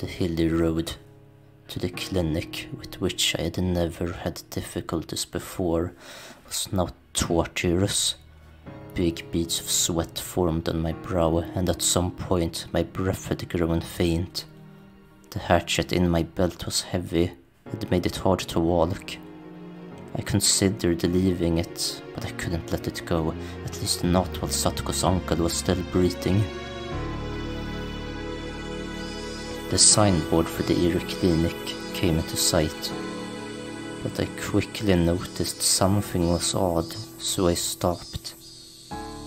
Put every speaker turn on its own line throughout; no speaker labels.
The hilly road to the clinic, with which I had never had difficulties before, was now tortuous. Big beads of sweat formed on my brow, and at some point my breath had grown faint. The hatchet in my belt was heavy, it made it hard to walk. I considered leaving it, but I couldn't let it go, at least not while Satoko's uncle was still breathing. The signboard for the ear clinic came into sight, but I quickly noticed something was odd, so I stopped.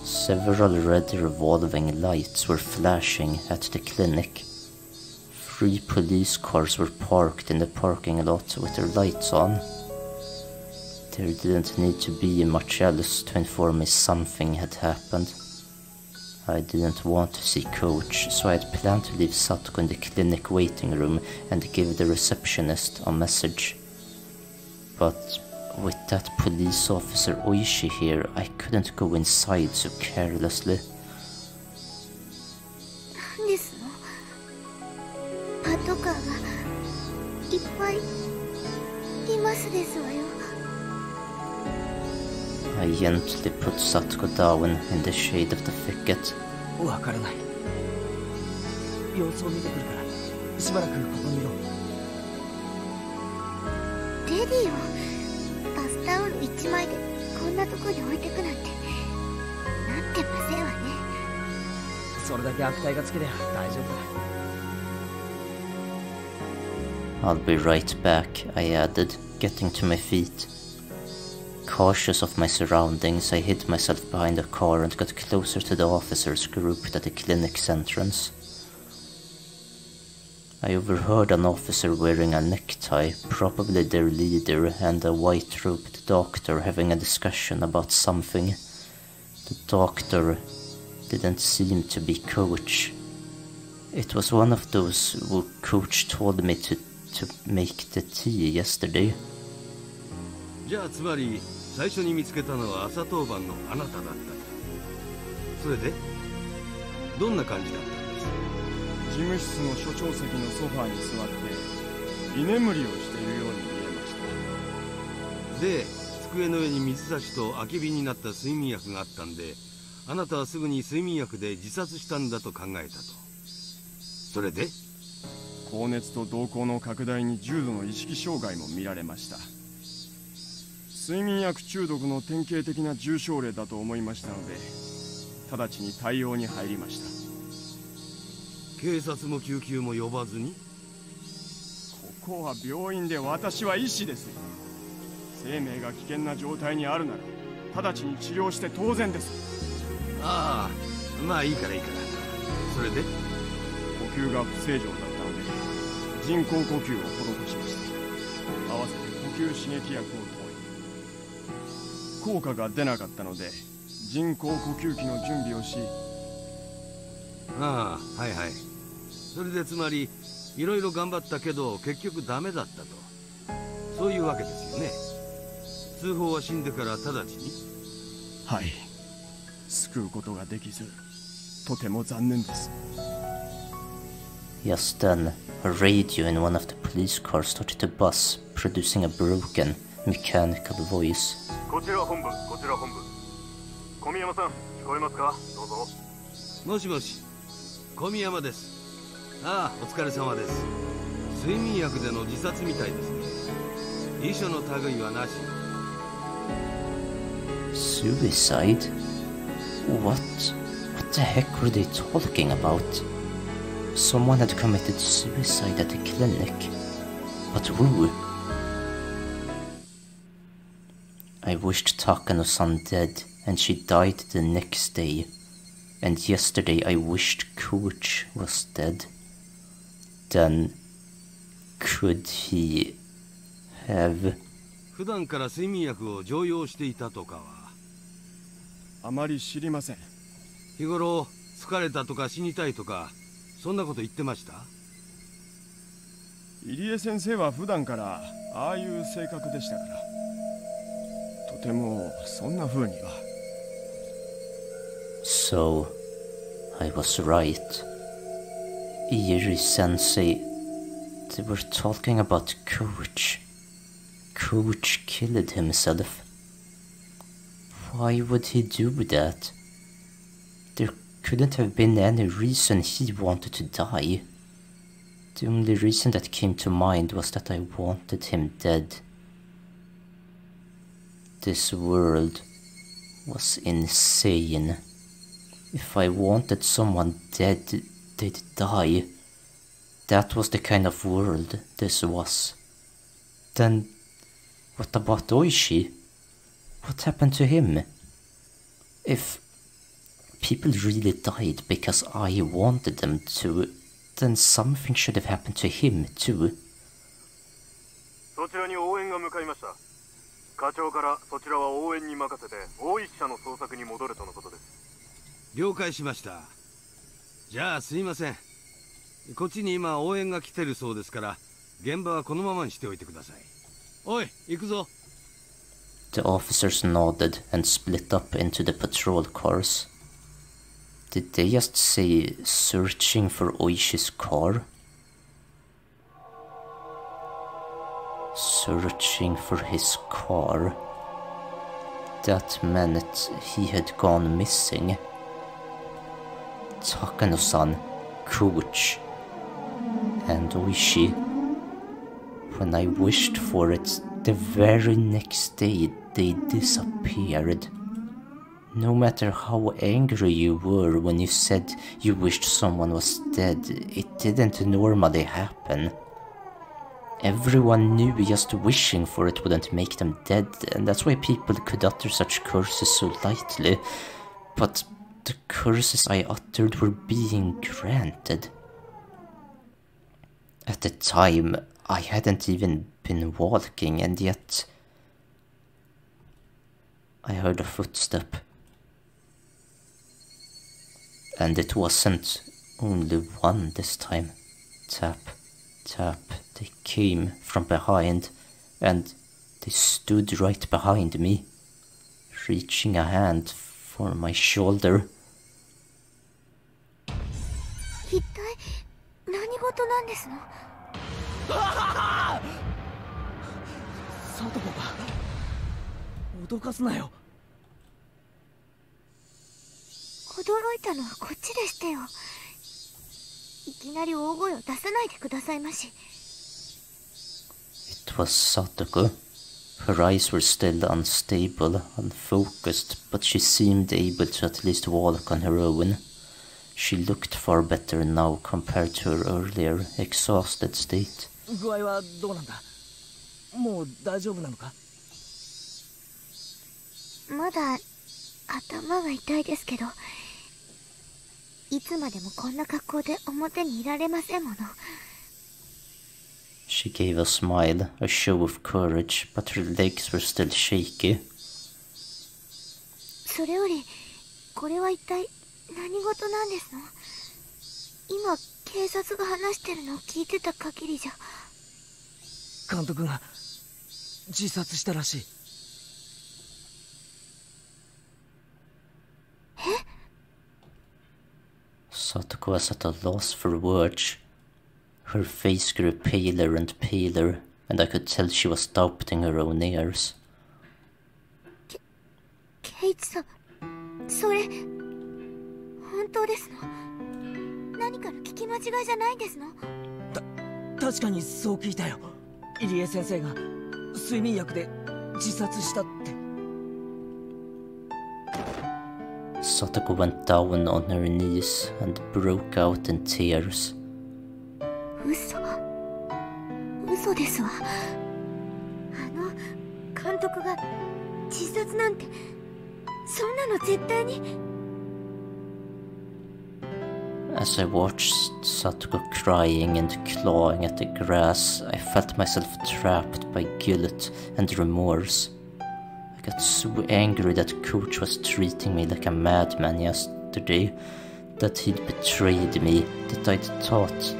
Several red revolving lights were flashing at the clinic. 3 police cars were parked in the parking lot with their lights on. There didn't need to be much else to inform me something had happened. I didn't want to see Coach, so I had planned to leave Satoko in the clinic waiting room and give the receptionist a message. But with that police officer Oishi here, I couldn't go inside so carelessly. I gently put Satoko down in the shade of the thicket. I'll be right back, I added, getting to my feet. Cautious of my surroundings, I hid myself behind a car and got closer to the officers grouped at the clinic's entrance. I overheard an officer wearing a necktie, probably their leader, and a white-robed doctor having a discussion about something. The doctor didn't seem to be Coach. It was one of those who Coach told me to make the tea yesterday.
じゃあつまり最初に見つけたのは朝当番のあなただったと。それでどんな感じだったんです？
事務室の所長席のソファーに座って居眠りをしているように見えました。
で、机の上に水差しと空き瓶になった睡眠薬があったんで、あなたはすぐに睡眠薬で自殺したんだと考えたと。それで
高熱と瞳孔の拡大に重度の意識障害も見られました。睡眠薬中毒の典型的な重症例だと思いましたので、直ちに対応に入りました。
警察も救急も呼ばずに？
ここは病院で私は医師です。生命が危険な状態にあるなら直ちに治療して当然です。
ああ、まあいいからいいから。それで
呼吸が不正常だったので人工呼吸を施しました。合わせて呼吸刺激薬を投与。効果が出なかったので人工呼吸器の準備をし。
ああ、はいはい。それでつまりいろいろ頑張ったけど結局ダメだったと、そういうわけですよね。通報は死んでから直ちに？
はい、救うことができずとても残念です。
Just then, a radio in one of the police cars started to buzz, producing a broken, mechanical voice.
こちら本部、こちら本部。小宮山さん、聞こえますか？どうぞ。
もしもし、小宮山です。ああ、お疲れ様です。睡眠薬での自殺みたいですね。遺書の類はなし。
Suicide? What the heck were they talking about? Someone had committed suicide at the clinic. But who? I wished Takano-san dead, and she died the next day. And yesterday I wished Coach was dead. Then, could he have...
普段から睡眠薬を常用していたとかは？
あまり知りません。
日頃疲れたとか死にたいとかそんなこと言ってました？
入江先生は普段からああいう性格でしたから、とてもそんな風には。
So, I was right. Iiri-sensei They were talking about Coach. Coach killed himself. Why would he do that? There couldn't have been any reason he wanted to die. The only reason that came to mind was that I wanted him dead. This world was insane. If I wanted someone dead, they'd die. That was the kind of world this was. Then, what about Oishi? What happened to him? If people really died because I wanted them to, then something should have happened to him too.
そちらに応援が向かいました。課長からそちらは応援に任せて大石社の捜索に戻るとのことです。
了解しました。じゃあすいません。こっちに今応援が来てるそうですから、現場はこのままにしておいてください。おい、行くぞ。
The officers nodded and split up into the patrol cars. Did they just say searching for Oishi's car? Searching for his car. That meant he had gone missing. Takano-san, Coach, and Oishi. When I wished for it, the very next day they disappeared. No matter how angry you were when you said you wished someone was dead, it didn't normally happen. Everyone knew just wishing for it wouldn't make them dead, and that's why people could utter such curses so lightly. But the curses I uttered were being granted. At the time, I hadn't even been walking, and yet I heard a footstep. And it wasn't only one this time. Tap, tap. They came from behind, and they stood right behind me, reaching a hand for my shoulder.
一体何事なんですの？
サトコか。脅かすなよ。
驚いたのはこっちでしたよ。いきなり大声を出さないでくださいまし。
It was Satoko. Her eyes were still unstable, unfocused, but she seemed able to at least walk on her own. She looked far better now compared to her earlier exhausted state.
具合はどうなんだ？もう大丈夫なのか？
まだ頭が痛いですけど、いつまでもこんな格好で表にいられませんもの。
She gave a smile, a show of courage, but her legs were still shaky.
それより、これは一体何事なんですの？今、警察が話してるのを聞いてた限りじゃ。
監督が自殺したらしい。
え？
Satoko was at a loss for words. Her face grew paler and paler, and I could tell she was doubting her own ears.
ケイチさん、それ本当ですの？何かの聞き間違いじゃないんですの？
確かにそう聞いたよ。入江先生が睡眠薬で自殺したって。
Satoko went down on her knees and broke out in tears.
嘘ですわ。監督が自殺なんて、そんなの絶対に。
As I watched Satoko crying and clawing at the grass, I felt myself trapped by guilt and remorse. I got so angry that Coach was treating me like a madman yesterday, that he'd betrayed me, that I'd thought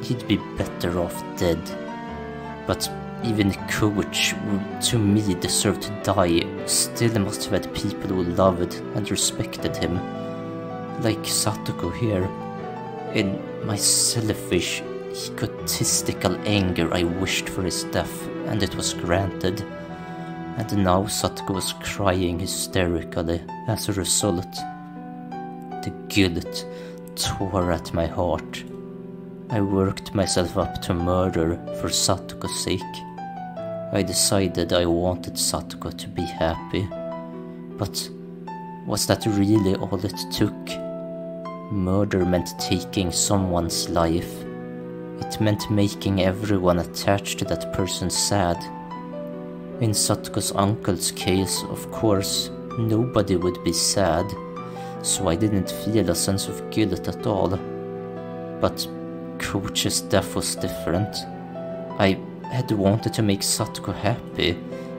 he'd be better off dead. But even Coach, who to me deserved to die, still must have had people who loved and respected him. Like Satoko here. In my selfish, egotistical anger I wished for his death, and it was granted. And now Satoko was crying hysterically as a result. The guilt tore at my heart. I worked myself up to murder for Satoko's sake. I decided I wanted Satoko to be happy. But was that really all it took? Murder meant taking someone's life. It meant making everyone attached to that person sad. In Satoko's uncle's case, of course, nobody would be sad, so I didn't feel a sense of guilt at all. But Coach's death was different. I had wanted to make Satoko happy,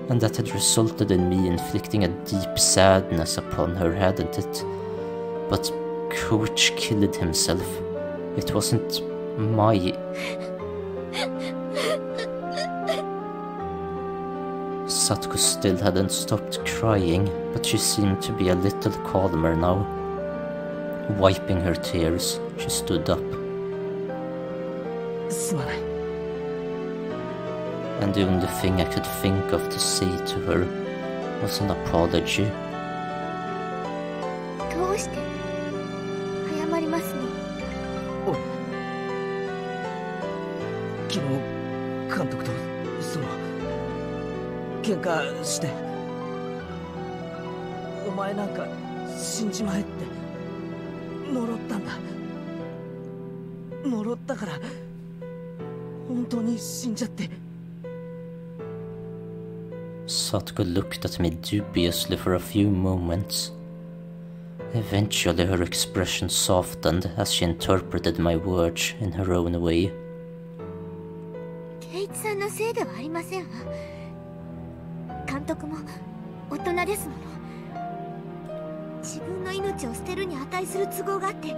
and that had resulted in me inflicting a deep sadness upon her, hadn't it? But Coach killed himself. It wasn't my... Satoko still hadn't stopped crying, but she seemed to be a little calmer now. Wiping her tears, she stood up. And the only thing I could think of to say to her was an apology.
どうして謝りますね。
昨日監督と喧嘩して、お前なんか死んじまえって呪ったんだ。呪ったから本当に死んじゃって。
Satoko looked at me dubiously for a few moments. Eventually her expression softened as she interpreted my words in her own way.
圭一さんのせいではありませんわ。監督も大人ですもの。自分の命を捨てるに値する都合があって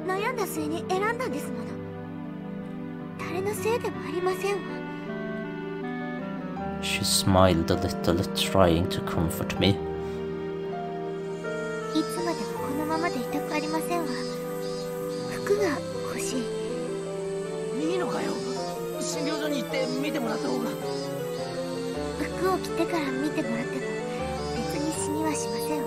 悩んだ末に選んだんですもの。誰のせいでもありませんわ。
She smiled a little, trying to comfort me.
いつまでもこのままでいたくありませんわ。服が欲しい。
いいのかよ。診療所に行って見てもらった方が。
服を着てから見てもらっても別に死にはしませんわ。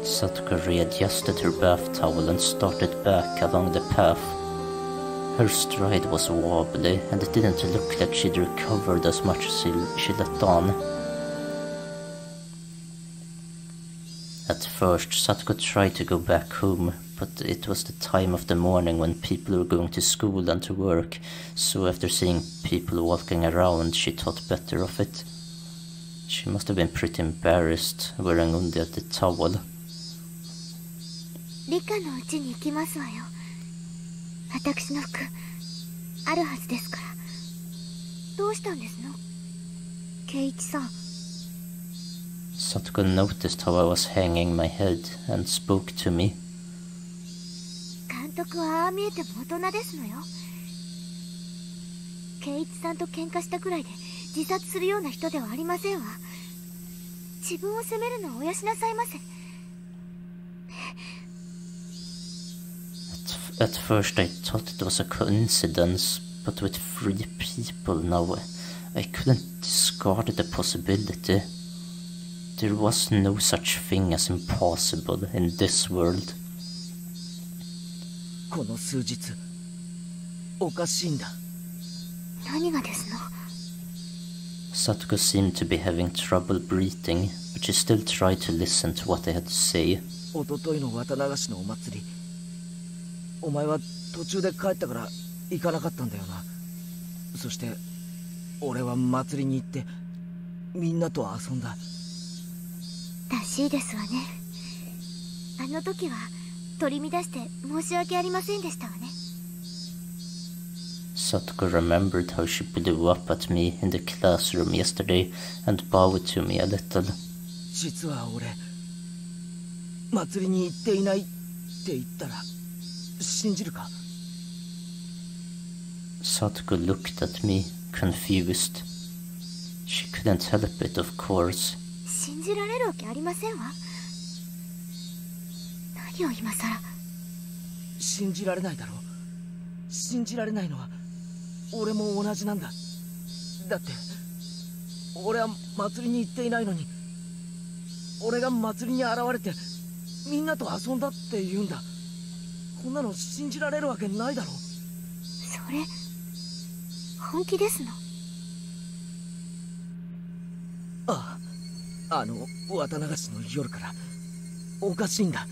Satoko readjusted her bath towel and started back along the path. Her stride was wobbly, and it didn't look like she'd recovered as much as she let on. At first, Satoko tried to go back home, but it was the time of the morning when people were going to school and to work, so after seeing people walking around, she thought better of it. She must have been pretty embarrassed, wearing only the towel.
理科のうちに行きますわよ。私の服あるはずですから。どうしたんですの、圭一さん。
Satoko noticed how I was hanging my head and spoke to me.
監督はああ見えても大人ですのよ。圭一さんと喧嘩したくらいで自殺するような人ではありませんわ。自分を責めるのをおやしなさいませ。
At first I thought it was a coincidence, but with 3 people now, I couldn't discard the possibility. There was no such thing as impossible in this world.
この数日おかしいんだ。
何がですの。
Satoko seemed to be having trouble breathing, but she still tried to listen to what I had to say.
おとといの綿流しのお祭り、お前は途中で帰ったから行かなかったんだよな。そして俺は祭りに行ってみんなと遊んだ。
らしいですわね。あの時は取り乱して申し訳ありませんでしたわね。
Satoko remembered how she blew up at me in the classroom yesterday and bowed to me a little.
実は俺祭りに行っていないって言ったら信じるか。
Satoko looked at me, confused. She couldn't help it, of course.
信じられるわけありませんわ。何を今さら。
She
信じられるわけありませんわ。
smiled.
だって
She
あの時は取り乱して申し訳ありませんでしたわね。
said,
信じられないだろ。信じられないのは俺も同じなんだ。だって俺は祭りに行っていないのに、俺が祭りに現れてみんなと遊んだって言うんだ。こんなの信じられるわけないだろ。
それ本気ですの？
ああ、綿流しの夜からおかしいんだ。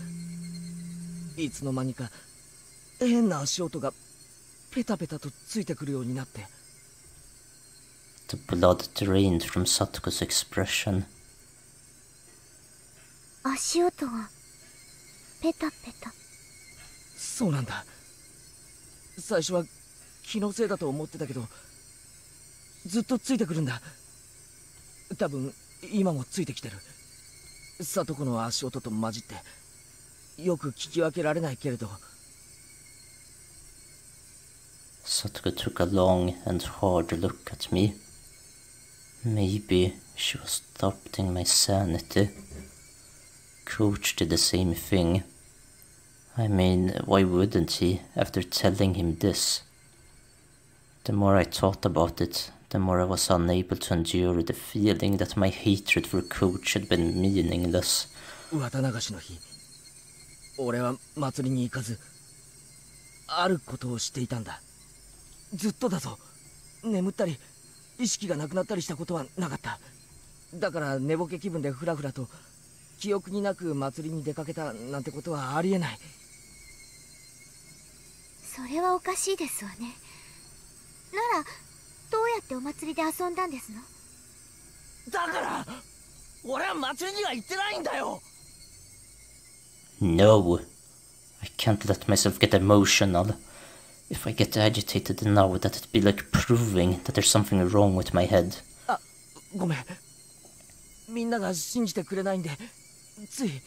いつの間にか変な足音がペタペタとついてくるようになって。
The blood drained from Satoko's expression.
足音がペタペタ。
そうなんだ。最初は気のせいだと思ってたけど、ずっとついてくるんだ。多分今もついてきてる。里子の足音と混じってよく聞き分けられないけれど。
Satoko took a long and hard look at me. Maybe she was doubting my sanity. Coach did the same thing. I mean, why wouldn't he, after telling him this? The more I thought about it, the more I was unable to endure the feeling that my hatred for Coach had been meaningless.
綿流しの日、俺は祭りに行かず、あることをしていたんだ。ずっとだぞ。眠ったり意識がなくなったりしたことはなかった。だから寝ぼけ気分でフラフラと記憶になく祭りに出かけたなんてことはありえない。
それはおかしいですわね。ならどうやってお祭りで遊んだんですの？
だから俺は祭りには行ってないんだよ。
No, I can't let myself get emotional. If I get agitated now, that'd be like proving that there's something wrong with my head.
あ、ごめん。みんなが信じてくれないんで、つい。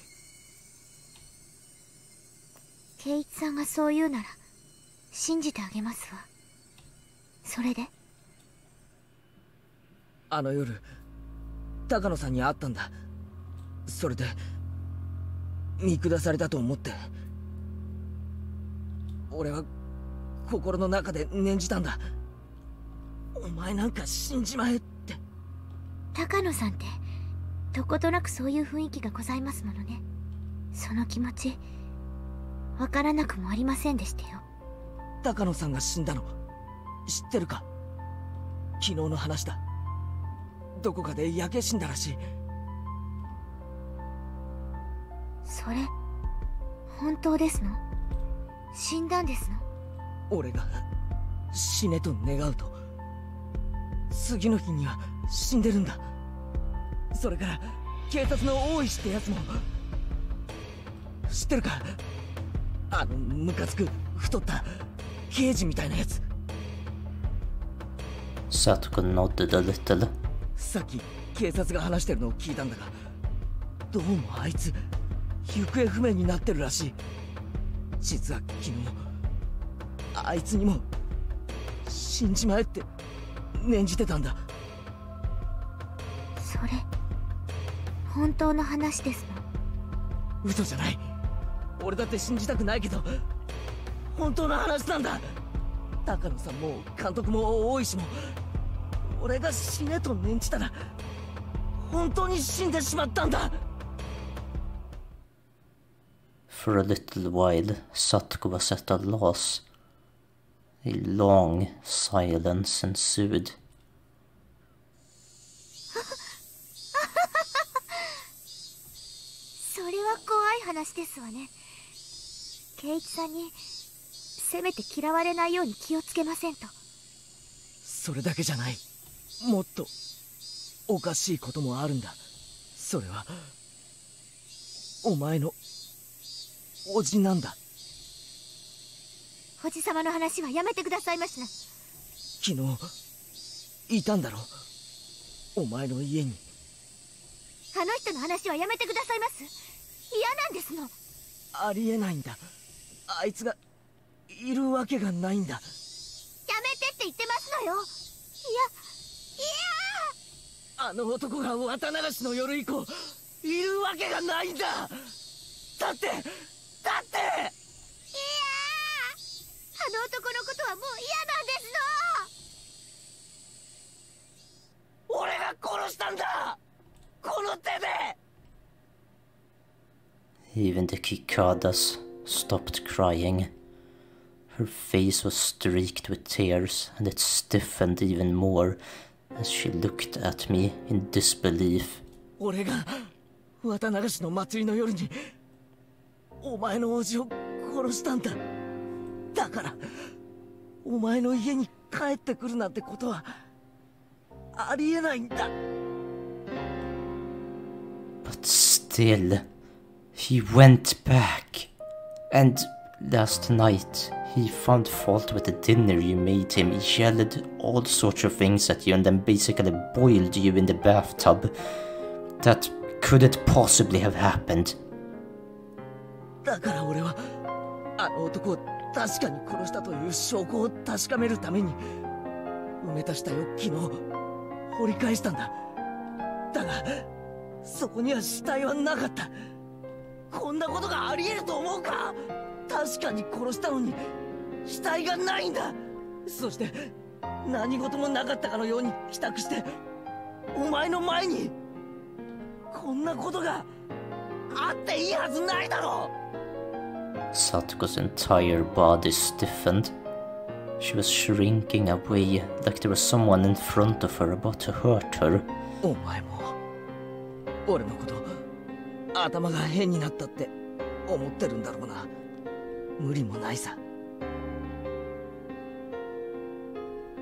圭一さんがそう言うなら信じてあげますわ。それで？
あの夜高野さんに会ったんだ。それで見下されたと思って、俺は心の中で念じたんだ。お前なんか死んじまえって。
高野さんってどことなくそういう雰囲気がございますものね。その気持ちわからなくもありませんでしたよ。
高野さんが死んだの知ってるか？昨日の話だ。どこかで焼け死んだらしい。
それ本当ですの？死んだんですの？
俺が死ねと願うと次の日には死んでるんだ。それから警察の大石ってやつも知ってるか？ムカつく太った刑事みたいなやつ。
Satoko nodded a little.
さっき警察が話してるのを聞いたんだが、どうもあいつ行方不明になってるらしい。実は昨日あいつにも死んじまえって念じてたんだ。
それ本当の話ですの？
嘘じゃない。俺だって信じたくないけど本当の話なんだ。高野さんも監督も大石も俺が死ねと念じたら本当に死んでしまったんだ。
For a little while, Satoko was at a loss. A long silence ensued.
それは怖い話ですわね。圭一さんにせめて嫌われないように気をつけませんと。
それだけじゃない。もっとおかしいこともあるんだ。それはお前のおじなんだ。
おじさまの話はやめてくださいましな。
昨日いたんだろ、お前の家に。
あの人の話はやめてくださいます。嫌なんですの。
ありえないんだ。あいつがいるわけがないんだ。
やめてって言ってますのよ。いや
あの男が綿流しの夜以降いるわけがないんだ。だって
いやことはもう嫌なんですの。
俺が殺したんだ、この手で。
Even the Kikadas stopped crying. Her face was streaked with tears, and it stiffened even more as she looked at me in disbelief.
俺が綿流しの祭りの夜にお前の叔父を殺したんだ。だからお前の家に帰ってくるなんてことはありえないんだ。
But still, he went back. And last night, he found fault with the dinner you made him. He yelled all sorts of things at you and then basically boiled you in the bathtub. That couldn't possibly have happened.
だから俺はあの男を確かに殺したという証拠を確かめるために埋め足した容器の掘り返したんだ。だがそこには死体はなかった。こんなことがあり得ると思うか。確かに殺したのに死体がないんだ。そして何事もなかったかのように帰宅してお前の前に。こんなことがあっていいはずないだろう。
Satoko's entire body stiffened. She was shrinking away like there was someone in front of her about to hurt her.
お前も俺のこと頭が変になったって思ってるんだろうな。無理もないさ。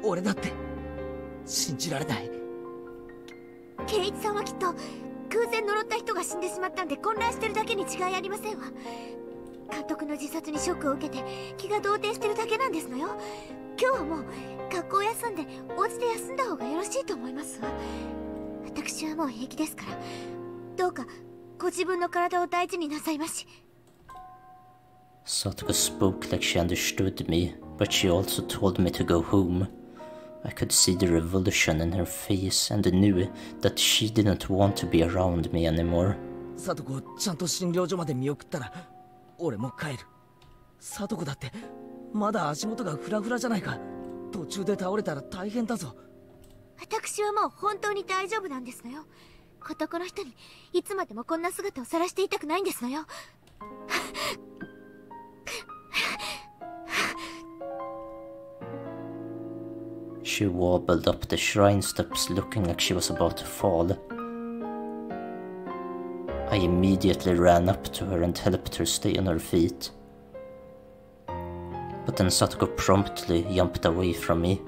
俺だって信じられない。
圭一さんはきっと偶然呪った人が死んでしまったんで混乱してるだけに違いありませんわ。監督の自殺にショックを受けて気が動転してるだけなんですのよ。今日はもう学校を休んでお家で休んだ方がよろしいと思いますわ。私はもう平気ですから、どうかご自分の体を大事になさいまし。
Satoko spoke like she understood me, but she also told me to go home. I could see the revulsion in her face and knew that she didn't want to be around me anymore.
サトコをちゃんと診療所まで見送ったら俺も帰る。サトコだってまだ足元がフラフラじゃないか。途中で倒れたら大変だぞ。
私はもう本当に大丈夫なんですのよ。男の人にいつまでもこんな姿を晒していたくないんですのよ。
She wobbled up the shrine steps looking like she was about to fall. I immediately ran up to her and helped her stay on her feet. But then Satoko promptly jumped away from me.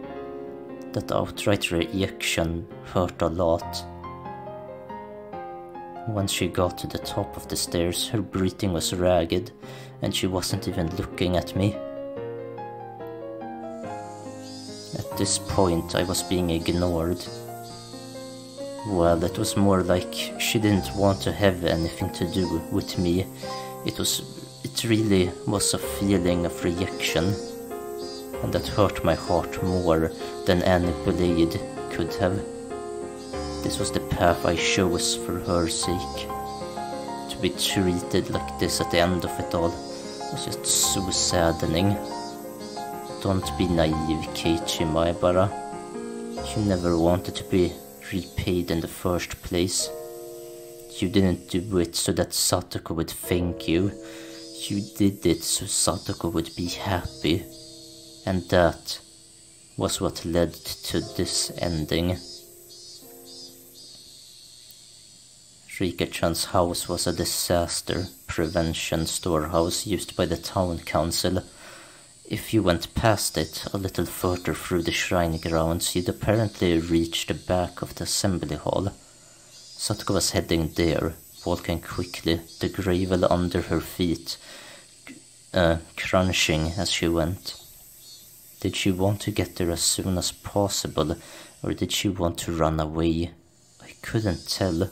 That outright reaction hurt a lot. Once she got to the top of the stairs, her breathing was ragged, and she wasn't even looking at me. At this point, I was being ignored. Well, it was more like she didn't want to have anything to do with me. It really was a feeling of rejection, and that hurt my heart more than any blade could have. This was the path I chose for her sake. To be treated like this at the end of it all was just so saddening. Don't be naive, Keiichi bara. You never wanted to be repaid in the first place. You didn't do it so that Satoko would thank you. You did it so Satoko would be happy. And that was what led to this ending. Rika-chan's house was a disaster prevention storehouse used by the town council. If you went past it a little further through the shrine grounds, you'd apparently reach the back of the assembly hall. Satoko was heading there, walking quickly, the gravel under her feet, crunching as she went. Did she want to get there as soon as possible, or did she want to run away? I couldn't tell.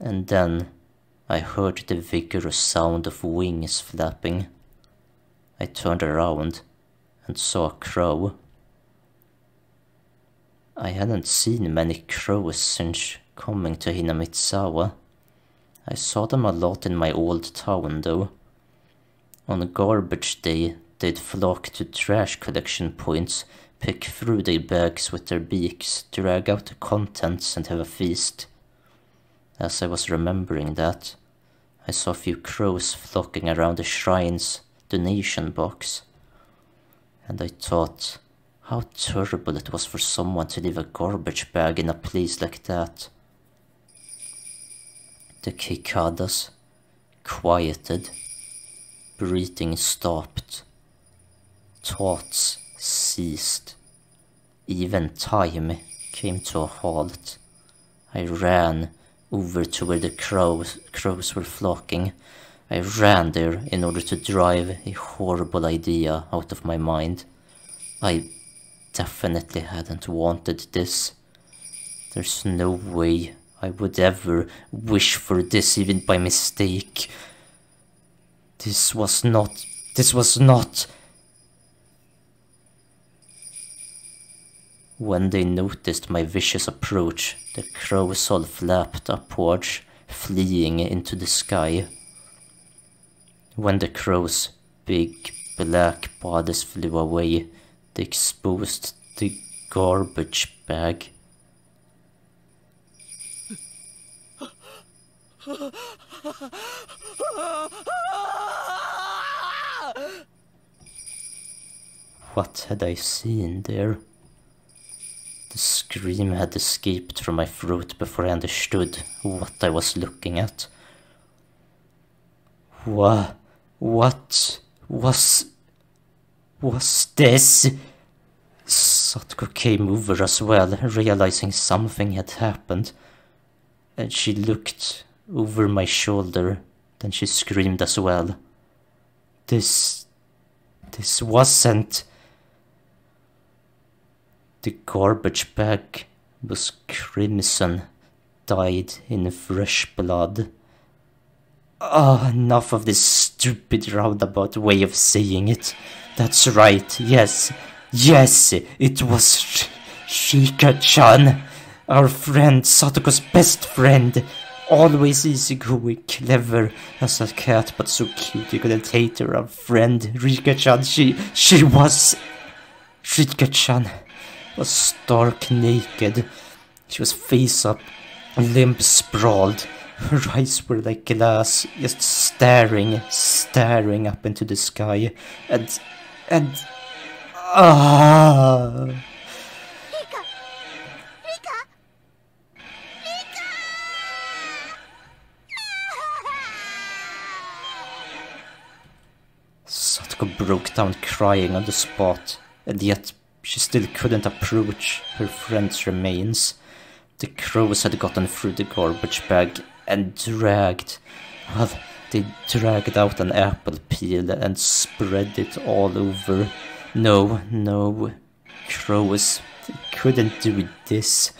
And then I heard the vigorous sound of wings flapping. I turned around and saw a crow. I hadn't seen many crows since coming to Hinamitsuwa. I saw them a lot in my old town though. On garbage day, they'd flock to trash collection points, pick through their bags with their beaks, drag out the contents and have a feast. As I was remembering that, I saw a few crows flocking around the shrine's donation box, and I thought how terrible it was for someone to leave a garbage bag in a place like that. The cicadas quieted, breathing stopped, thoughts ceased, even time came to a halt. I ran over to where the crows were flocking. I ran there in order to drive a horrible idea out of my mind. I definitely hadn't wanted this. There's no way I would ever wish for this even by mistake. This was not. When they noticed my vicious approach, the crows all flapped upwards, fleeing into the sky. When the crows' big black bodies flew away, they exposed the garbage bag. What had I seen there? The scream had escaped from my throat before I understood what I was looking at. What was this? Satoko came over as well, realizing something had happened, and she looked over my shoulder. Then she screamed as well. This wasn't... The garbage bag was crimson, dyed in fresh blood. Enough of this stupid roundabout way of saying it. That's right, yes, it was Rika-chan, our friend, Satoko's best friend. Always easygoing, clever as a cat, but so cute you couldn't hate her. Our friend, Rika-chan, she was... Rika-chan was stark naked. She was face up, limp sprawled. Her eyes were like glass, just staring up into the sky. And Satoko broke down crying on the spot, and yet she still couldn't approach her friend's remains. The crows had gotten through the garbage bag and dragged out an apple peel and spread it all over. No, crows, they couldn't do this.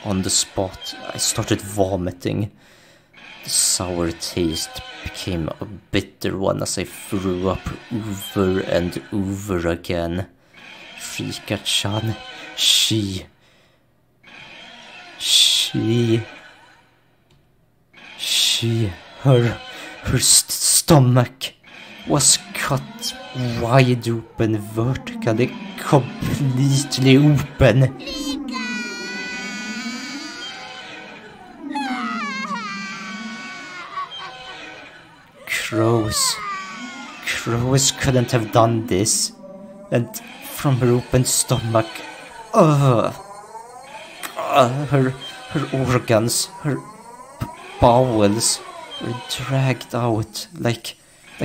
On the spot, I started vomiting. The sour taste became a bitter one as I threw up over and over again. Rika-chan, her stomach was cut wide open, vertically, completely open. Crows couldn't have done this. And from her open stomach, her organs, her bowels were dragged out like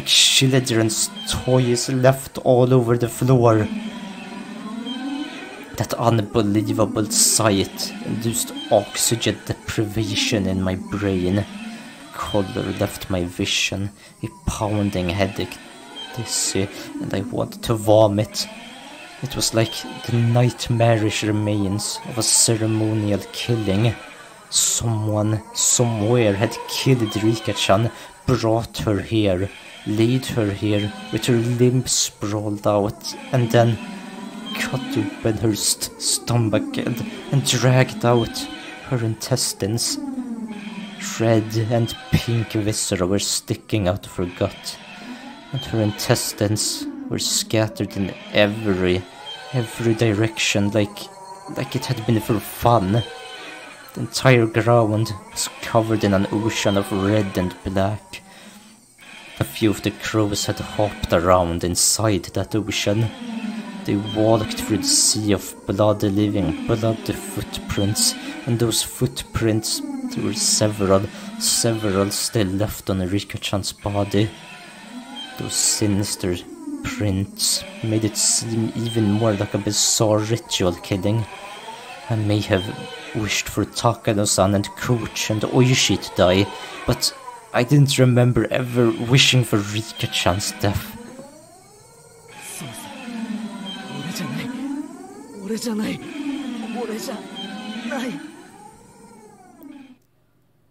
children's toys left all over the floor. That unbelievable sight induced oxygen deprivation in my brain. Color left my vision, a pounding headache, dizzy, and I wanted to vomit. It was like the nightmarish remains of a ceremonial killing. Someone, somewhere had killed Rika-chan, brought her here, laid her here with her limbs sprawled out, and then cut open her stomach and dragged out Her intestines, red and pink viscera, were sticking out of her gut, and her intestines were scattered in every direction, like it had been for fun. The entire ground was covered in an ocean of red and black. A few of the crows had hopped around inside that ocean. They walked through the sea of blood, leaving bloody footprints, and those footprints, there were several still left on Rika-chan's body. Those sinister prints made it seem even more like a bizarre ritual killing. I may have wished for Takano-san and Coach and Oishi to die, but I didn't remember ever wishing for Rika-chan's death.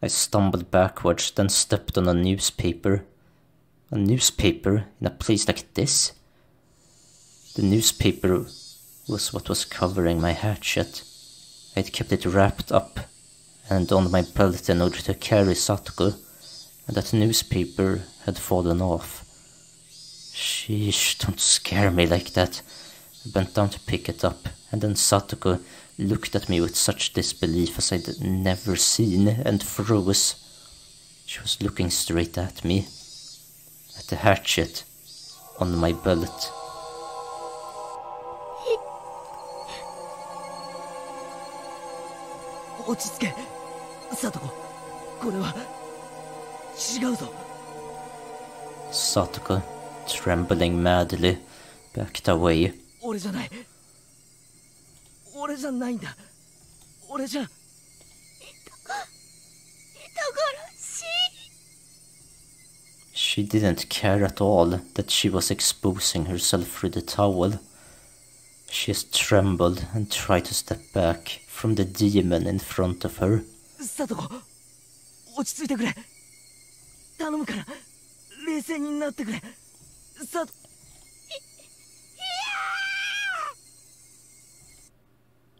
I stumbled backwards, then stepped on a newspaper. A newspaper in a place like this? The newspaper was what was covering my hatchet. I had kept it wrapped up and on my belt in order to carry Satoko, and that newspaper had fallen off. Sheesh, don't scare me like that. I bent down to pick it up, and then Satoko looked at me with such disbelief as I'd never seen, and froze. She was looking straight at me, at the hatchet on my belt. Satoko, trembling madly, backed away. She didn't care at all that she was exposing herself through the towel. She just trembled and tried to step back from the demon in front of her.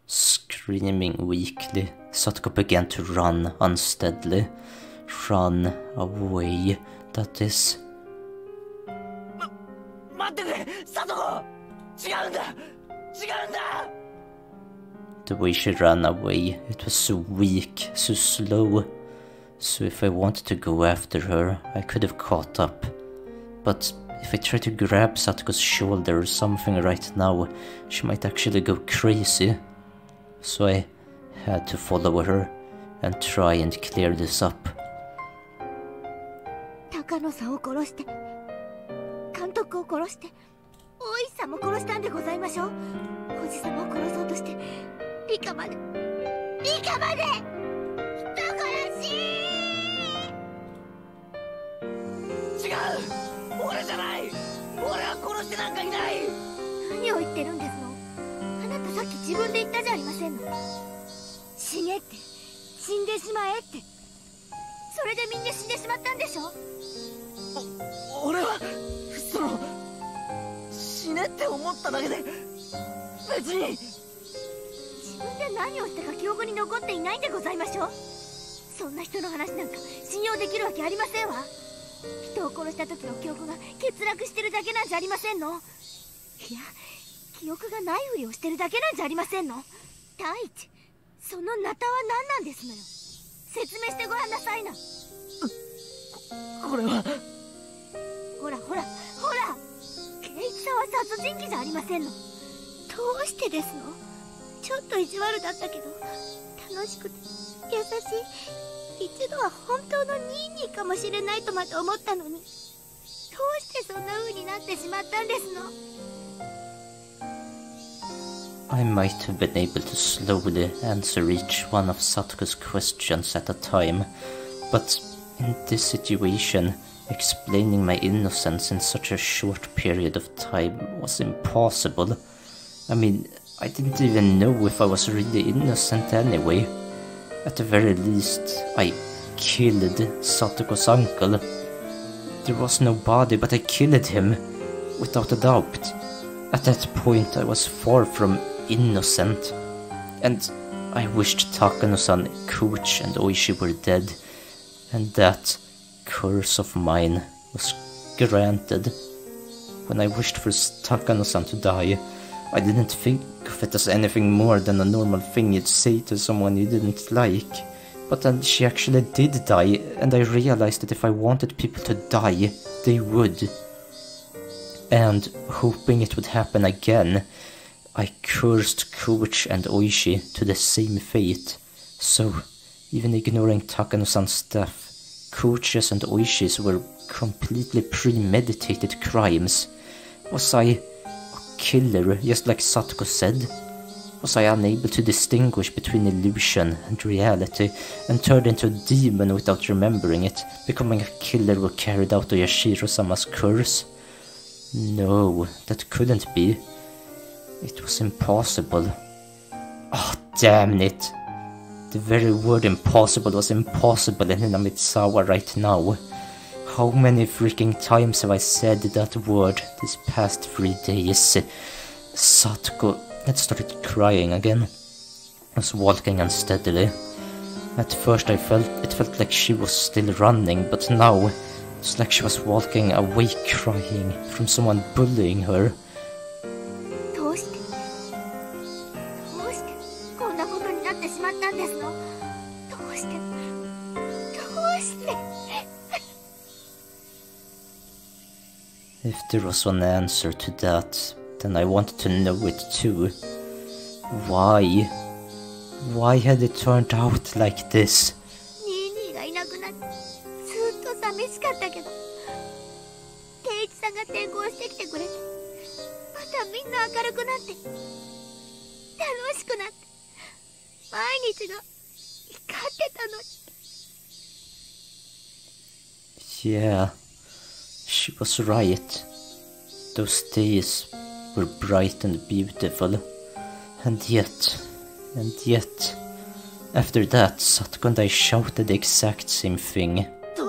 Screaming weakly, Satoko began to run unsteadily. Run away, that is. The way she ran away, it was so weak, so slow. So if I wanted to go after her, I could have caught up. But if I tried to grab Satoko's shoulder or something right now, she might actually go crazy. So I had to follow her and try and clear this up.
Takano-sanを殺して、監督を殺して、大石さんも殺したんでございましょう。おじさまを殺そうとして、リカまで。人殺し！違う！俺じゃない！俺は殺してなんかいない！何を言ってるんですの？あなたさっき自分で言ったじゃありませんの。死ねって、死んでしまえって。それでみんな死んでしまったんでしょ？俺は死ねって思っただけで別に自分で何をしたか記憶に残っていないんでございましょう。そんな人の話なんか信用できるわけありませんわ。人を殺した時の記憶が欠落してるだけなんじゃありませんの。いや、記憶がないふりをしてるだけなんじゃありませんの。第一、そのナタは何なんですのよ。説明してごらんなさいな。これはほら圭一さんは殺人鬼じゃありませんの。どうしてですの？ちょっと意地悪だったけど楽しくて優しい、一度は本当のニーニーかもしれないとまで思ったのに、どうしてそんな風になってしまったんですの？
I might have been able to slowly answer each one of Satoko's questions at a time, but in this situation, explaining my innocence in such a short period of time was impossible. I mean, I didn't even know if I was really innocent anyway. At the very least, I killed Satoko's uncle. There was no body, but I killed him, without a doubt. At that point, I was far from innocent, and I wished Takano-san, Koichi and Oishi were dead, and that curse of mine was granted. When I wished for Takano-san to die, I didn't think of it as anything more than a normal thing you'd say to someone you didn't like. But then she actually did die, and I realized that if I wanted people to die, they would. And hoping it would happen again, I cursed Koichi and Oishi to the same fate. So, even ignoring Takano-san's death, Koichi's and Oishi's were completely premeditated crimes. Was I a killer, just like Satoko said? Was I unable to distinguish between illusion and reality, and turned into a demon without remembering it, becoming a killer who carried out Yashiro-sama's curse? No, that couldn't be. It was impossible. Oh, damn it! The very word impossible was impossible in Hinamizawa right now. How many freaking times have I said that word this past 3 days? Satoko had started crying again. I was walking unsteadily. At first it felt like she was still running, but now it's like she was walking away crying from someone bullying her. If there was one answer to that, then I wanted to know it too. Why? Why had it turned out like this? Yeah, she was right. Those days were bright and beautiful. And yet, after that, Satoko and I shouted the exact same thing. The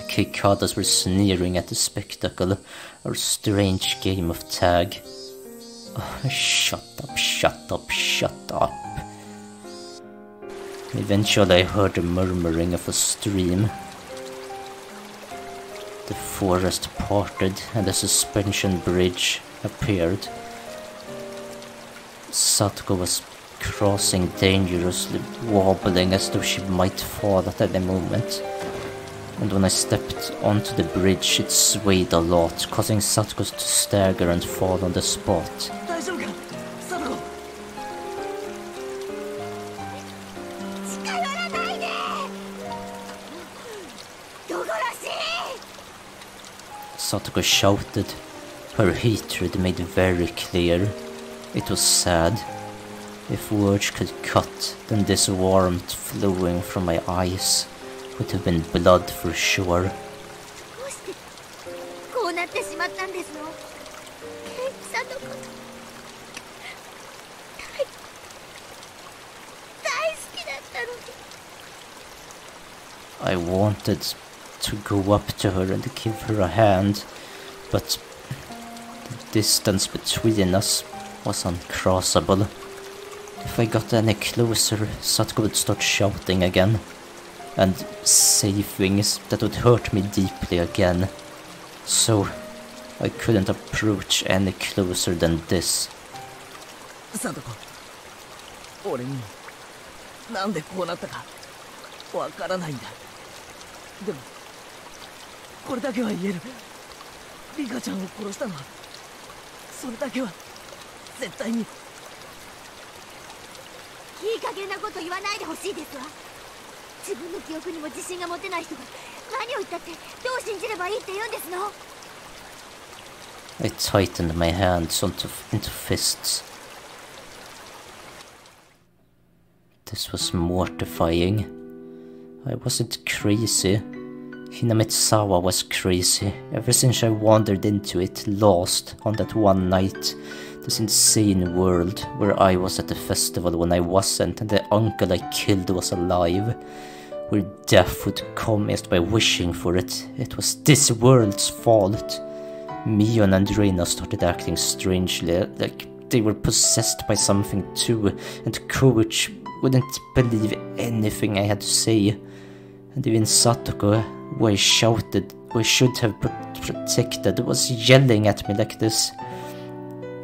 Keikadas were sneering at the spectacle, our strange game of tag. Oh, shut up. Eventually I heard the murmuring of a stream. The forest parted and a suspension bridge appeared. Satoko was crossing dangerously, wobbling as though she might fall at any moment. And when I stepped onto the bridge, it swayed a lot, causing Satoko to stagger and fall on the spot. Satoko shouted, her hatred made very clear. It was sad. If words could cut, then this warmth flowing from my eyes would have been blood for sure. I wanted to go up to her and give her a hand, but the distance between us was uncrossable. If I got any closer, Satoko would start shouting again, and say things that would hurt me deeply again. So I couldn't approach any closer than this.
Satoko, 俺にもなんでこうなったかわからないんだ。でもこれだけは言える。リカちゃんを殺したのはそれだけは絶対に。い
い加減なこと言わないでほしいですわ。自分の記憶にも自信が持てない人が何を言ったってどう信じればいいって言うんですの。
I tightened my hands into fists. This was mortifying. I wasn't crazy. Hinamizawa was crazy, ever since I wandered into it, lost, on that one night. This insane world, where I was at the festival when I wasn't, and the uncle I killed was alive. Where death would come just by wishing for it. It was this world's fault. Mion and Reina started acting strangely, like they were possessed by something too, and Koichi wouldn't believe anything I had to say. And even Satoko, who I shouted, who I should have protected, was yelling at me like this.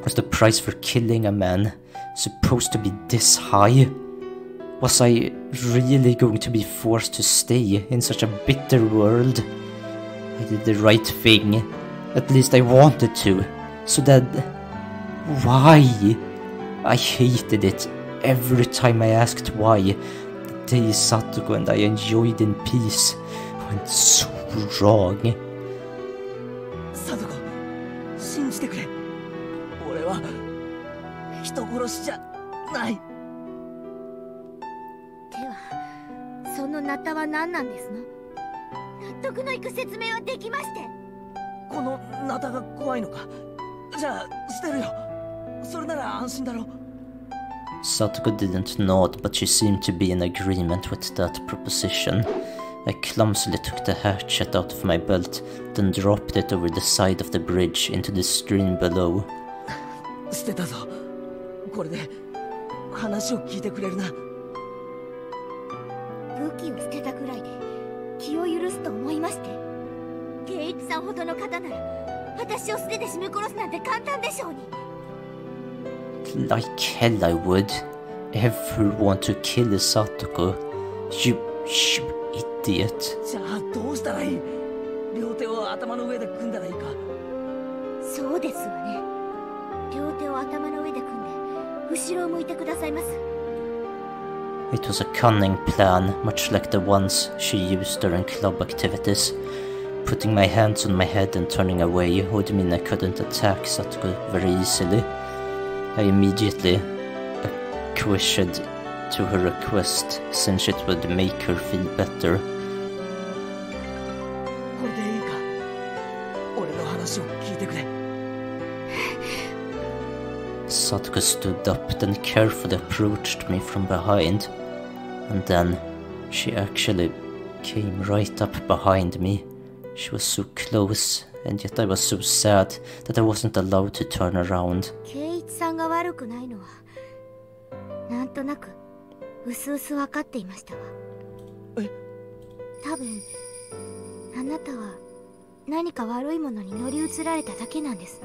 Was the price for killing a man supposed to be this high? Was I really going to be forced to stay in such a bitter world? I did the right thing. At least I wanted to. So then, why? I hated it every time I asked why. The day Satoko and I enjoyed in peace went so wrong.
Satoko, 信じてくれ。俺は人殺しじゃない。
では、そのナタは何なんですの？納得のいく説明はできまして。
このナタが怖いのか。じゃあ捨てるよ。それなら安心だろ。
Satoko didn't nod, but she seemed to be in agreement with that proposition. I clumsily took the hatchet out of my belt, then dropped it over the side of the bridge into the stream below.
捨てたぞ。これで話を聞いてくれるな。
武器を捨てたくらいで気を許すと思いまして。圭一さんほどの方なら私を捨てて締め殺すなんて簡単でしょうに。
Like hell I would. Ever want to kill Satoko? You idiot.
じゃあどうしたらいい？両手を頭の上で組んだらいいか。
そうですわね。両手を頭の上で組んで後ろを向いてくださいます。
It was a cunning plan, much like the ones she used during club activities. Putting my hands on my head and turning away would mean I couldn't attack Satoko very easily. I immediately acquiesced to her request, since it would make her feel better.
これでいいか。俺の話を聞いてくれ。
Satoko stood up, then carefully approached me from behind. And then, she actually came right up behind me. She was so close, and yet I was so sad that I wasn't allowed to turn around.
圭一さんが悪くないのはなんとなく薄々分かっていましたわ。
え？
多分あなたは何か悪いものに乗り移られただけなんです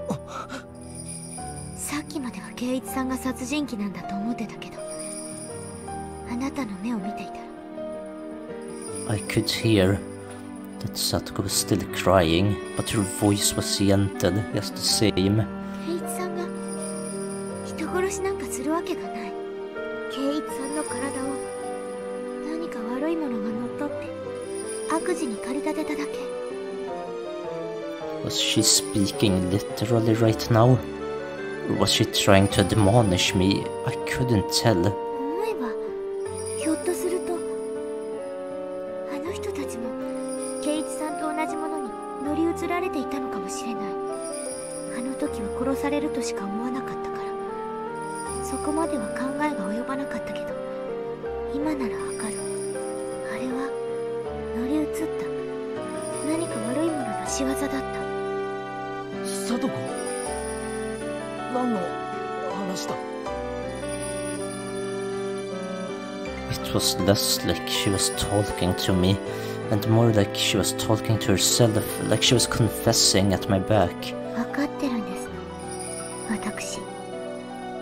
の。さっきまでは圭一さんが殺人鬼なんだと思ってたけど、あなたの目を見ていたら
I could hear that Satoko was still crying, but her voice was gentle just the same.
圭一さんが人殺しなんかするわけがない。圭一さんの体を何か悪いものが乗っ取って悪事に駆り立てただけ。
Was she speaking literally right now? Or was she trying to admonish me? I couldn't tell.
思えばひょっとするとあの人たちも圭一さんと同じものに乗り移られていたのかもしれない。あの時は殺されるとしか思わなかったから、そこまでは考えが及ばなかったけど、今ならわかる。あれは乗り移った何か悪いものの仕業だった。
サトコ、何の話だ？
It was less like she was talking to me, and more like she was talking to herself, like she was confessing at my back.
分かってるんですの。私、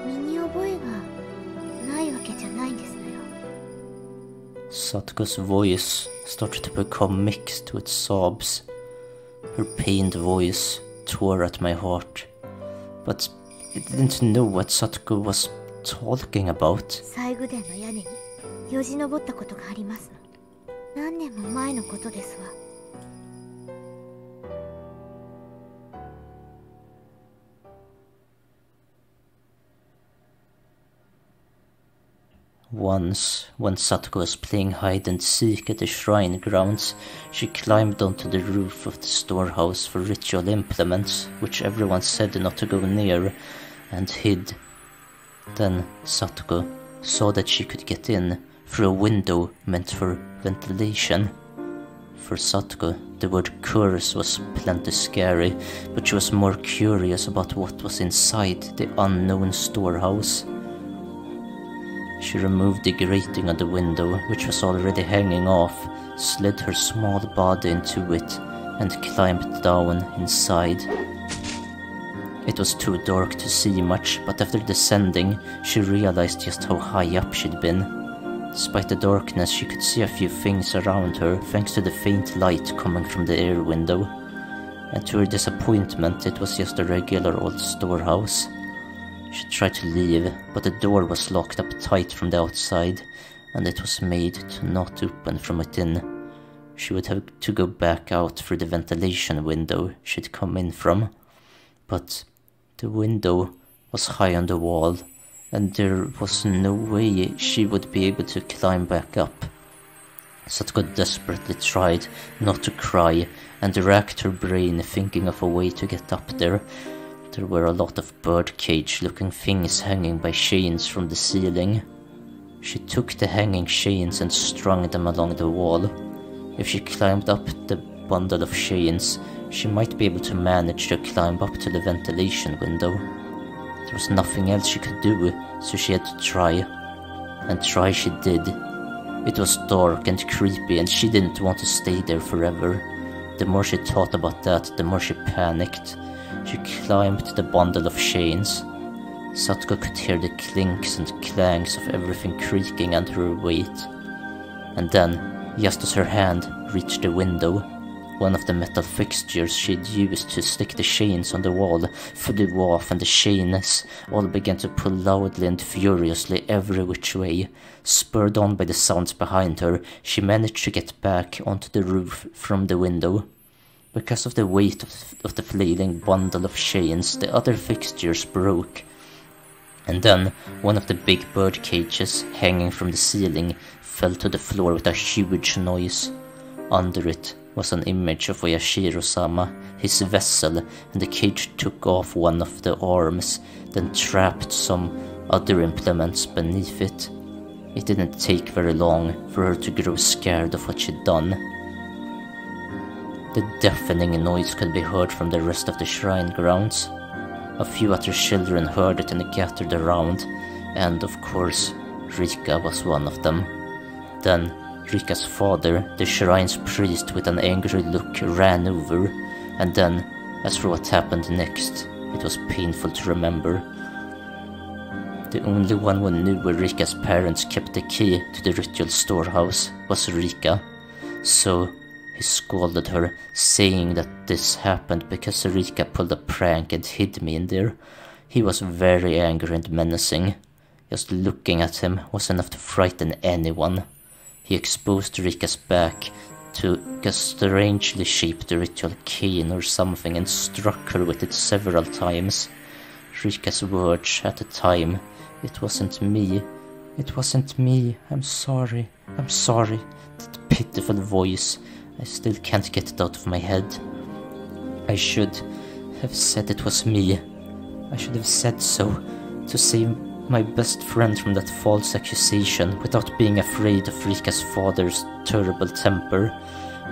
身に覚えがないわけじゃないんですのよ。
Satoko's voice started to become mixed with sobs. Her pained voice tore at my heart, but I didn't know what Satoko was talking about.
西宮殿の屋根によじ登ったことがありますの。何年も前のことですわ。
Once, when Satoko was playing hide and seek at the shrine grounds, she climbed onto the roof of the storehouse for ritual implements, which everyone said not to go near, and hid. Then Satoko saw that she could get in through a window meant for ventilation. For Satoko, The word curse was plenty scary, but she was more curious about what was inside the unknown storehouse. She removed the grating on the window, which was already hanging off, slid her small body into it, and climbed down inside. It was too dark to see much, but after descending, she realized just how high up she'd been. Despite the darkness, she could see a few things around her, thanks to the faint light coming from the air window. And to her disappointment, it was just a regular old storehouse. She tried to leave, but the door was locked up tight from the outside, and it was made to not open from within. She would have to go back out through the ventilation window she'd come in from. But the window was high on the wall, and there was no way she would be able to climb back up. Satsuko desperately tried not to cry and racked her brain thinking of a way to get up there. There were a lot of birdcage-looking things hanging by chains from the ceiling. She took the hanging chains and strung them along the wall. If she climbed up the bundle of chains, she might be able to manage to climb up to the ventilation window. There was nothing else she could do, so she had to try. And try she did. It was dark and creepy, and she didn't want to stay there forever. The more she thought about that, the more she panicked. She climbed the bundle of chains. Satsuko could hear the clinks and clangs of everything creaking under her weight. And then, just as her hand reached the window, one of the metal fixtures she'd used to stick the chains on the wall flew off, and the chains all began to pull loudly and furiously every which way. Spurred on by the sounds behind her, she managed to get back onto the roof from the window. Because of the weight of the flailing bundle of chains, the other fixtures broke. And then, one of the big bird cages hanging from the ceiling fell to the floor with a huge noise. Under it was an image of Oyashiro-sama, his vessel, and the cage took off one of the arms, then trapped some other implements beneath it. It didn't take very long for her to grow scared of what she'd done. The deafening noise could be heard from the rest of the shrine grounds. A few other children heard it and gathered around, and of course, Rika was one of them. Then, Rika's father, the shrine's priest with an angry look, ran over, and then, as for what happened next, it was painful to remember. The only one who knew where Rika's parents kept the key to the ritual storehouse was Rika, so he scolded her, saying that this happened because Rika pulled a prank and hid me in there. He was very angry and menacing. Just looking at him was enough to frighten anyone. He exposed Rika's back to a strangely shaped ritual cane or something and struck her with it several times. Rika's words at the time, "It wasn't me, it wasn't me, I'm sorry, that pitiful voice, I still can't get it out of my head. I should have said it was me. I should have said so, to save my best friend from that false accusation without being afraid of Rika's father's terrible temper."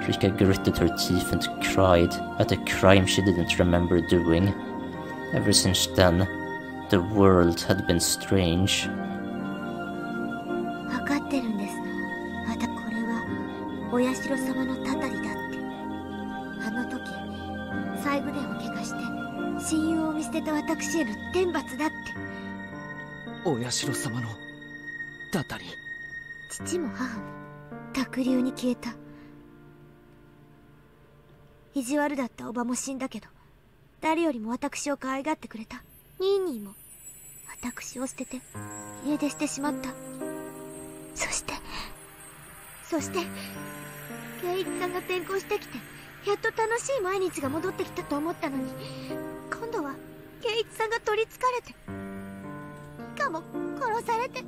Rika gritted her teeth and cried at a crime she didn't remember doing. Ever since then, the world had been strange.
分かってるんですの。またこれはお社様のたたりだって。あの時、最後でを怪我して親友を見捨てた私への天罰だって。
お社様のたたり。
父も母も濁流に消えた。意地悪だったおばも死んだけど、誰よりも私を可愛がってくれたニーニーも私を捨てて家出してしまった。そして圭一さんが転校してきてやっと楽しい毎日が戻ってきたと思ったのに、今度は圭一さんが取りつかれて、しかも殺されて。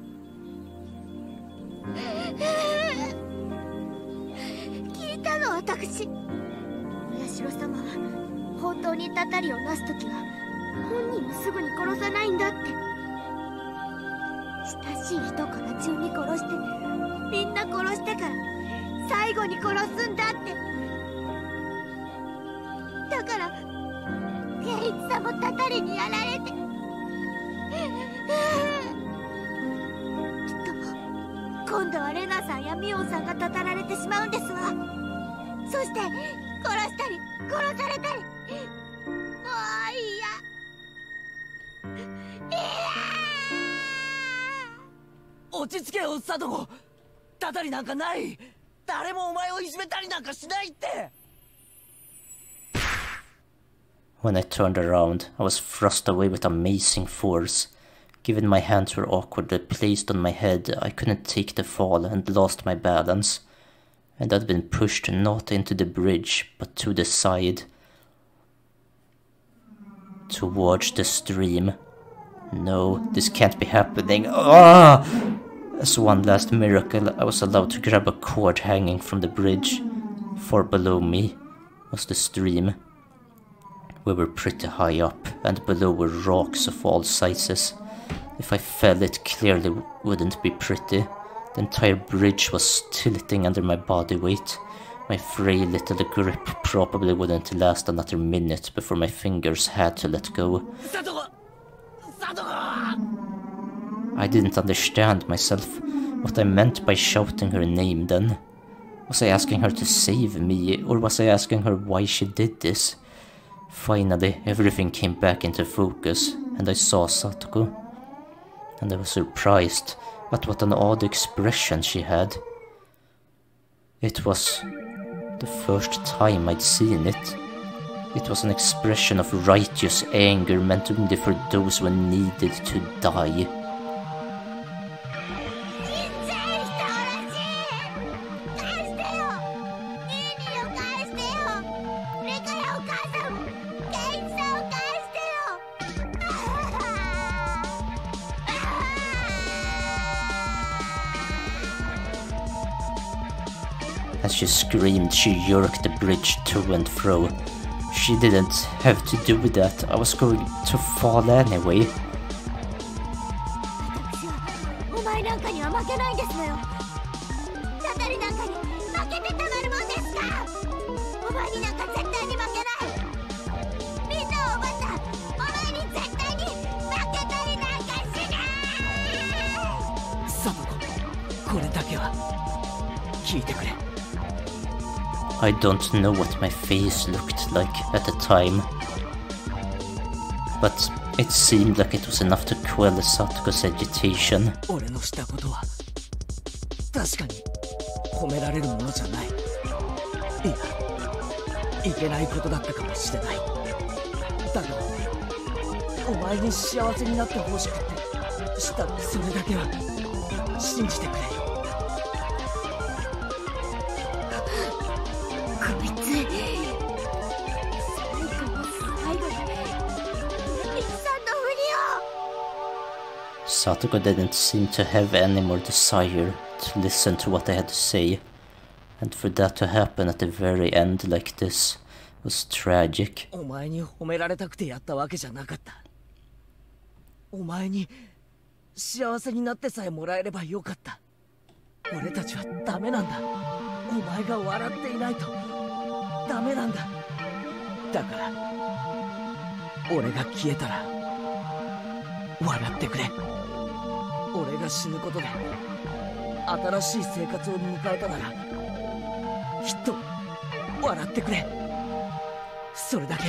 聞いたの私。お社様は本当にたたりをなすときは本人をすぐに殺さないんだって。親しい人から順に殺して、みんな殺してから最後に殺すんだって。もタタリにやられて、きっと今度はレナさんやミオンさんがたたられてしまうんですわ。そして殺したり殺されたり、もういや。
落ち着けよサトコ。タタリなんかない。誰もお前をいじめたりなんかしないって。
When I turned around, I was thrust away with amazing force. Given my hands were awkwardly placed on my head, I couldn't take the fall and lost my balance. And I'd been pushed not into the bridge, but to the side. Towards the stream. No, this can't be happening. Ah! As one last miracle, I was allowed to grab a cord hanging from the bridge. Far below me was the stream. We were pretty high up, and below were rocks of all sizes. If I fell, it clearly wouldn't be pretty. The entire bridge was tilting under my body weight. My frail little grip probably wouldn't last another minute before my fingers had to let go. I didn't understand myself what I meant by shouting her name then. Was I asking her to save me, or was I asking her why she did this? Finally, everything came back into focus, and I saw Satoko. And I was surprised at what an odd expression she had. It was the first time I'd seen it. It was an expression of righteous anger meant only for those who needed to die. As she screamed, she jerked the bridge to and fro. She didn't have to do that. I was going to fall anyway. I don't know what my face looked like at the time, but it seemed like it was enough to quell Satoko's agitation.
俺のしたことは確かに褒められるものじゃない。いや、いけないことだったかもしれない。だが、お前に幸せになってほしくてしたそれだけは信じてくれ。
Satoko didn't seem to have any more desire to listen to what I had to say, and for that to happen at the very end like this was tragic.
お前に褒められたくてやったわけじゃなかった。お前に幸せになってさえもらえればよかった。俺たちはダメなんだ。お前が笑っていないとダメなんだ。だから俺が消えたら笑ってくれ。俺が死ぬことで新しい生活を迎えたならきっと笑ってくれ。それだけ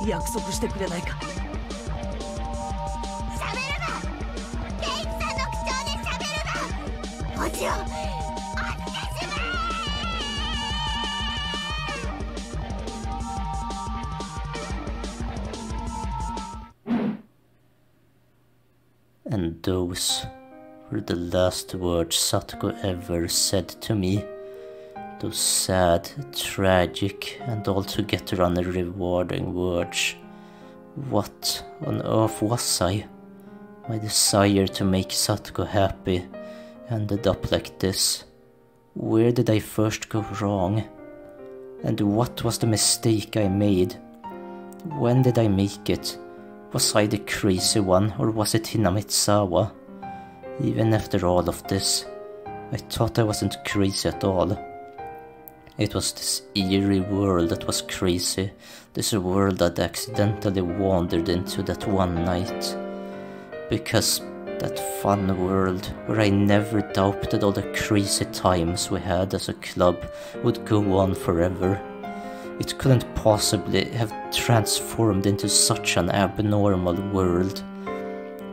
約束してくれないか。
喋るな。ケイチさんの口調で喋るな。星を預けしまえ。
And those were the last words Satoko ever said to me. Those sad, tragic, and altogether unrewarding words. What on earth was I? My desire to make Satoko happy ended up like this. Where did I first go wrong? And what was the mistake I made? When did I make it? Was I the crazy one, or was it Hinamitsawa? Even after all of this, I thought I wasn't crazy at all. It was this eerie world that was crazy, this world I'd accidentally wandered into that one night. Because that fun world where I never doubted all the crazy times we had as a club would go on forever. It couldn't possibly have transformed into such an abnormal world.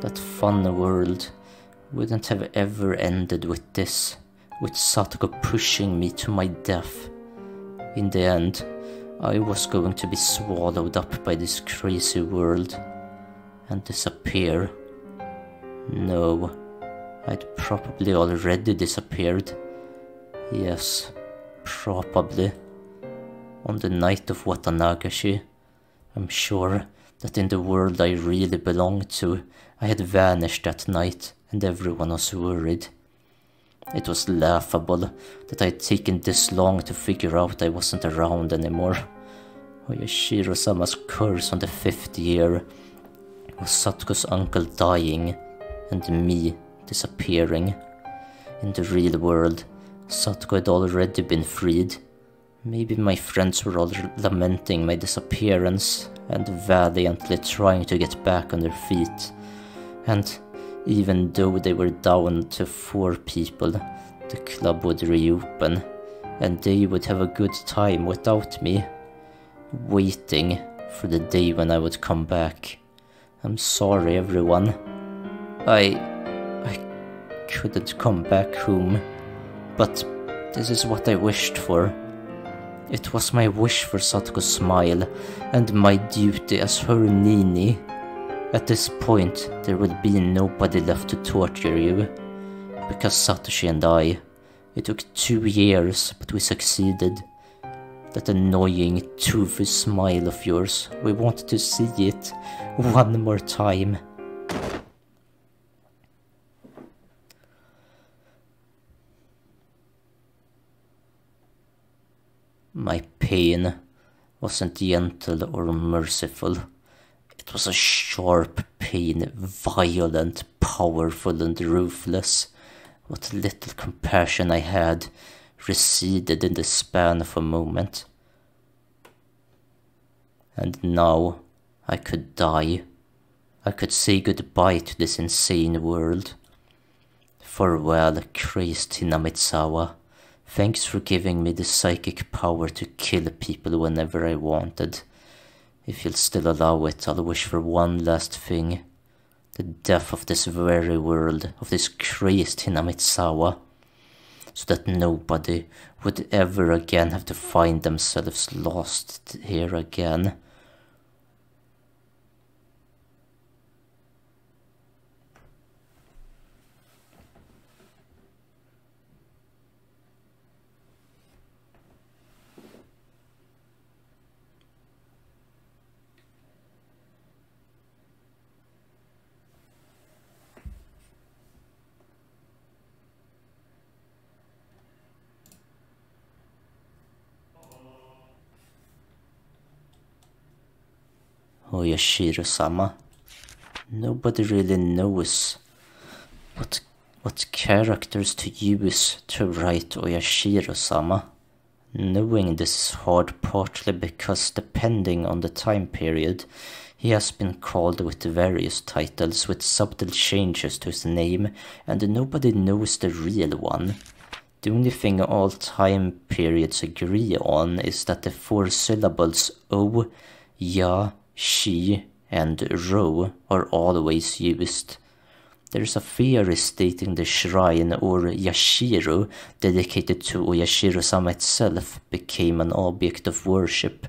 That fun world wouldn't have ever ended with this, with Satoko pushing me to my death. In the end, I was going to be swallowed up by this crazy world and disappear. No, I'd probably already disappeared. Yes, probably. On the night of Watanagashi, I'm sure that in the world I really belonged to, I had vanished that night and everyone was worried. It was laughable that I had taken this long to figure out I wasn't around anymore. Oyashiro-sama's curse on the 5th year was Satoko's uncle dying and me disappearing. In the real world, Satoko had already been freed. Maybe my friends were all lamenting my disappearance and valiantly trying to get back on their feet. And even though they were down to 4 people, the club would reopen and they would have a good time without me, waiting for the day when I would come back. I'm sorry, everyone. I couldn't come back home, but this is what I wished for. It was my wish for Satoko's smile, and my duty as her Nini. At this point, there would be nobody left to torture you. Because Satoshi and I, it took 2 years, but we succeeded. That annoying, toothy smile of yours, we want to see it one more time. My pain wasn't gentle or merciful. It was a sharp pain, violent, powerful and ruthless. What little compassion I had receded in the span of a moment. And now I could die. I could say goodbye to this insane world. Farewell, crazed Hinamitsawa. Thanks for giving me the psychic power to kill people whenever I wanted. If you'll still allow it, I'll wish for one last thing. The death of this very world, of this crazed Hinamitsawa. So that nobody would ever again have to find themselves lost here again. Oyashiro-sama. Nobody really knows what characters to use to write Oyashiro-sama. Knowing this is hard partly because depending on the time period, he has been called with various titles with subtle changes to his name, and nobody knows the real one. The only thing all time periods agree on is that the 4 syllables O, Ya, Shi and Ro are always used. There's a theory stating the shrine or Yashiro dedicated to Oyashiro-sama itself became an object of worship,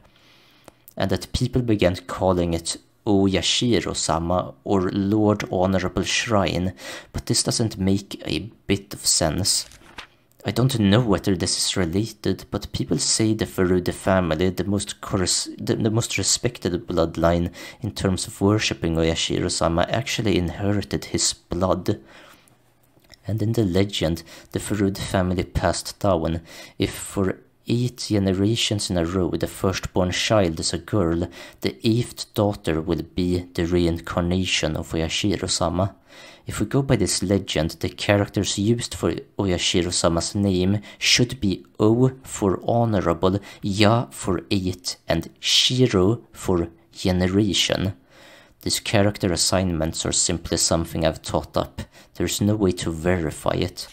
and that people began calling it Oyashiro-sama or Lord Honorable Shrine, but this doesn't make a bit of sense. I don't know whether this is related, but people say the Furude family, the most respected bloodline in terms of worshipping Oyashiro-sama, actually inherited his blood. And in the legend, the Furude family passed down, if for 8 generations in a row the firstborn child is a girl, the 8th daughter will be the reincarnation of Oyashiro-sama. If we go by this legend, the characters used for Oyashiro-sama's name should be O for honorable, Ya for 8, and Shiro for generation. These character assignments are simply something I've thought up. There's no way to verify it.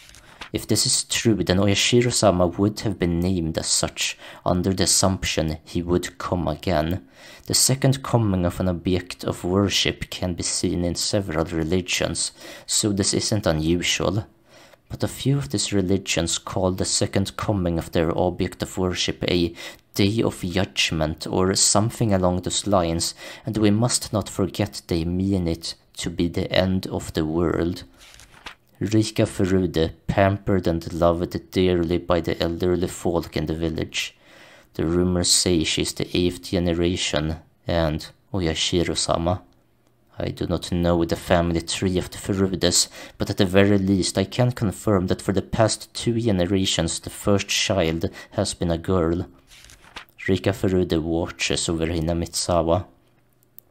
If this is true, then Oyashiro-sama would have been named as such, under the assumption he would come again. The second coming of an object of worship can be seen in several religions, so this isn't unusual. But a few of these religions call the second coming of their object of worship a Day of Judgment or something along those lines, and we must not forget they mean it to be the end of the world. Rika Furude, pampered and loved dearly by the elderly folk in the village. The rumors say she's the 8th generation, and Oyashiro-sama. I do not know the family tree of the Furudes, but at the very least I can confirm that for the past 2 generations the first child has been a girl. Rika Furude watches over Hinamitsawa.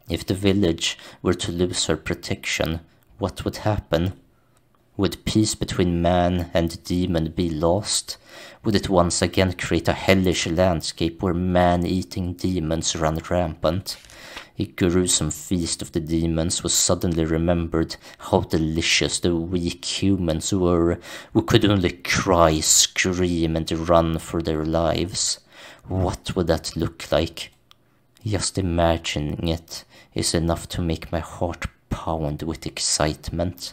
If the village were to lose her protection, what would happen? Would peace between man and demon be lost? Would it once again create a hellish landscape where man-eating demons run rampant? A gruesome feast of the demons was suddenly remembered. How delicious the weak humans were, who could only cry, scream, and run for their lives. What would that look like? Just imagining it is enough to make my heart pound with excitement.